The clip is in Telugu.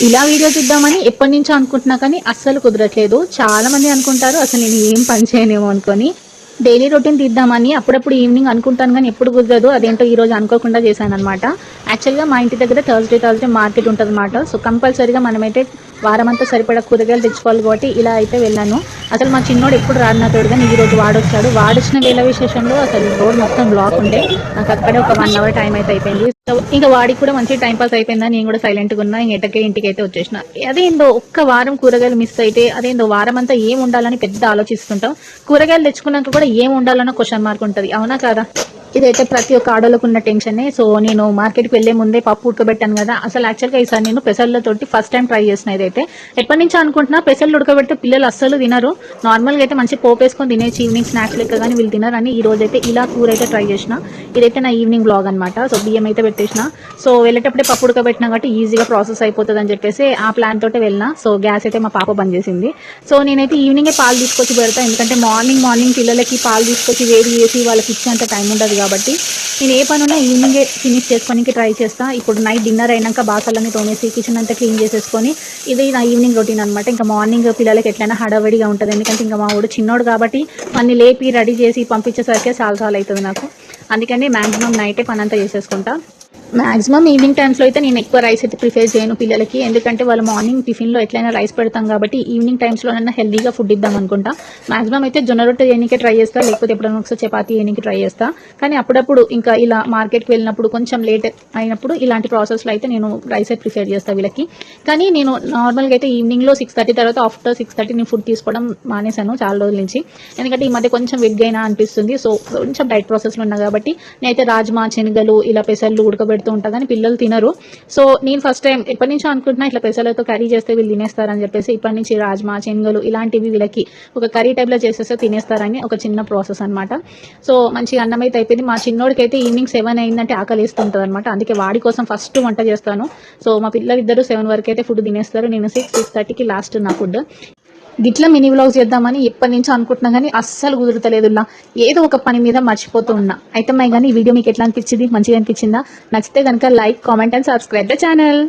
ఇలా వీడియో తీద్దామని ఎప్పటి నుంచో అనుకుంటున్నా కానీ అస్సలు కుదరట్లేదు. చాలా మంది అనుకుంటారు అసలు నేను ఏం పని చేయనేమో అనుకొని. డైలీ రొటీన్ తీద్దామని అప్పుడప్పుడు ఈవినింగ్ అనుకుంటాను కానీ ఎప్పుడు కుదరదు. అదేంటో ఈ రోజు అనుకోకుండా చేశాను అనమాట. యాక్చువల్గా మా ఇంటి దగ్గర థర్స్డే మార్కెట్ ఉంటుంది అనమాట. సో కంపల్సరీగా మనమైతే వారమంతా సరిపడా కూరగాయలు తెచ్చుకోవాలి కాబట్టి ఇలా అయితే వెళ్ళాను. అసలు మా చిన్నోడు ఎప్పుడు రాడు నా తోడు, కానీ ఈ రోజు వాడొచ్చాడు. వాడొచ్చిన వేళ విశేషంలో అసలు రోడ్ మొత్తం బ్లాక్ ఉండే. నాకు అక్కడే ఒక 1 అవర్ టైం అయితే అయిపోయింది. సో ఇంకా వాడికి కూడా మంచి టైం పాస్ అయిపోయిందని నేను కూడా సైలెంట్గా ఉన్నా. ఇంకెటకే ఇంటికి అయితే వచ్చేసిన. అదేందో ఒక్క వారం కూరగాయలు మిస్ అయితే అదేందో వారం అంతా ఏం ఉండాలని పెద్ద ఆలోచిస్తుంటాం. కూరగాయలు తెచ్చుకున్నాక కూడా ఏం ఉండాలన్న క్వశ్చన్ మార్క్ ఉంటుంది, అవునా కాదా? ఇదైతే ప్రతి ఒక్క ఆడోళ్ళకు ఉన్న టెన్షనే. సో నేను మార్కెట్కి వెళ్లే ముందే పప్పు ఉడకబెట్టాను కదా. అసలు యాక్చువల్గా ఈసారి నేను పెసర్లతోటి ఫస్ట్ టైం ట్రై చేసిన. ఇదైతే ఎప్పటి నుంచో అనుకుంటున్నా, పెసర్లు ఉడకబెడితే పిల్లలు అస్సలు తినరు. నార్మల్గా అయితే మంచి పోపు వేసుకొని తినేసి ఈవినింగ్ స్నాక్స్ లెక్క కానీ వీళ్ళు తినరు అని ఈ రోజు అయితే ఇలా కూర అయితే ట్రై చేసిన. ఇదైతే నా ఈవినింగ్ బ్లాగ్ అనమాట. సో బియ్యం అయితే పెట్టేసిన. సో వెళ్ళేటప్పుడే పప్పు ఉడకబెట్టినా కాబట్టి ఈజీగా ప్రాసెస్ అయిపోతుంది అని చెప్పేసి ఆ ప్లాన్ తోటే వెళ్ళినా. సో గ్యాస్ అయితే మా పాప బంద్ చేసింది. సో నేనైతే ఈవినింగే పాలు తీసుకొచ్చి పెడతా, ఎందుకంటే మార్నింగ్ పిల్లలకి పాలు తీసుకొచ్చి వేడి చేసి వాళ్ళకి ఇచ్చేంత టైం ఉండదు కాబట్టి నేను ఏ పనున్నా ఈవినింగే ఫినిష్ చేసుకోనికి ట్రై చేస్తా. ఇప్పుడు నైట్ డిన్నర్ అయినాక బాసలన్నీ తోమేసి కిచెన్ అంతా క్లీన్ చేసేసుకొని ఇది నా ఈవినింగ్ రొటీన్ అనమాట. ఇంకా మార్నింగ్ పిల్లలకి ఎట్లయినా హడావిడిగా ఉంటుంది, ఎందుకంటే ఇంకా మా ఊడు చిన్నోడు కాబట్టి అన్ని లేపి రెడీ చేసి పంపించేసరికి చాలా అవుతుంది నాకు. అందుకని మ్యాక్సిమం నైటే పని అంతా చేసేసుకుంటా. మాక్సిమం ఈవినింగ్ టైమ్స్లో అయితే నేను ఎక్కువ రైస్ అయితే ప్రిఫర్ చేయను పిల్లలకి, ఎందుకంటే వాళ్ళు మార్నింగ్ టిఫిన్లో ఎట్లయినా రైస్ పెడతాం కాబట్టి ఈవినింగ్ టైమ్స్లోనైనా హెల్దీగా ఫుడ్ ఇద్దాం అనుకుంటా. మాక్సిమం అయితే జొన్న రొట్టె చేయడానికి ట్రై చేస్తా, లేకపోతే ఎప్పుడైనా ఒకసారి చపాతీ చేయడానికి ట్రై చేస్తా. కానీ అప్పుడప్పుడు ఇంకా ఇలా మార్కెట్కి వెళ్ళినప్పుడు కొంచెం లేట్ అయినప్పుడు ఇలాంటి ప్రాసెస్లో అయితే నేను రైస్ అయితే ప్రిఫర్ చేస్తాను వీళ్ళకి. కానీ నేను నార్మల్గా అయితే ఈవినింగ్లో 6:30 తర్వాత ఆఫ్టర్ 6:30 నేను ఫుడ్ తీసుకోవడం మానేశాను చాలా రోజుల నుంచి, ఎందుకంటే ఈ మధ్య కొంచెం వెయిట్ గెయిన్ అనిపిస్తుంది. సో కొంచెం డైట్ ప్రాసెస్లో ఉన్నా కాబట్టి నేనైతే రాజ్మా, శనగలు ఇలా పెసర్లు ఉడకబెడుతూ ఉంటా, కానీ పిల్లలు తినరు. సో నేను ఫస్ట్ టైం ఎప్పటి నుంచో అనుకుంటున్నా ఇట్లా పెసర్లతో కర్రీ చేస్తే వీళ్ళు తినేస్తారని చెప్పేసి ఇప్పటి నుంచి రాజ్మా, శనగలు ఇలాంటివి వీళ్ళకి ఒక కర్రీ టైప్లో చేసేస్తే తినేస్తారని ఒక చిన్న ప్రాసెస్ అనమాట. సో మంచిగా అన్నం అయితే అయిపోయింది. మా చిన్నోడికి అయితే ఈవినింగ్ 7 అయిందంటే ఆకలి వేస్తుంటుంది అనమాట. అందుకే వాడి కోసం ఫస్ట్ వంట చేస్తాను. సో మా పిల్లలిద్దరూ 7 వరకు అయితే ఫుడ్ తినేస్తారు. నేను 6:30కి లాస్ట్ నా ఫుడ్. గిట్లా మినీ వ్లాగ్స్ చేద్దామని ఎప్పటి నుంచో అనుకుంటున్నా కానీ అస్సలు కుదురుతలేదు. ఏదో ఒక పని మీద మర్చిపోతూ ఉన్నా. అయితే కానీ ఈ వీడియో మీకు ఎట్లా అనిపించింది? మంచిగా అనిపించిందా? నచ్చితే కనుక like, comment and subscribe the channel.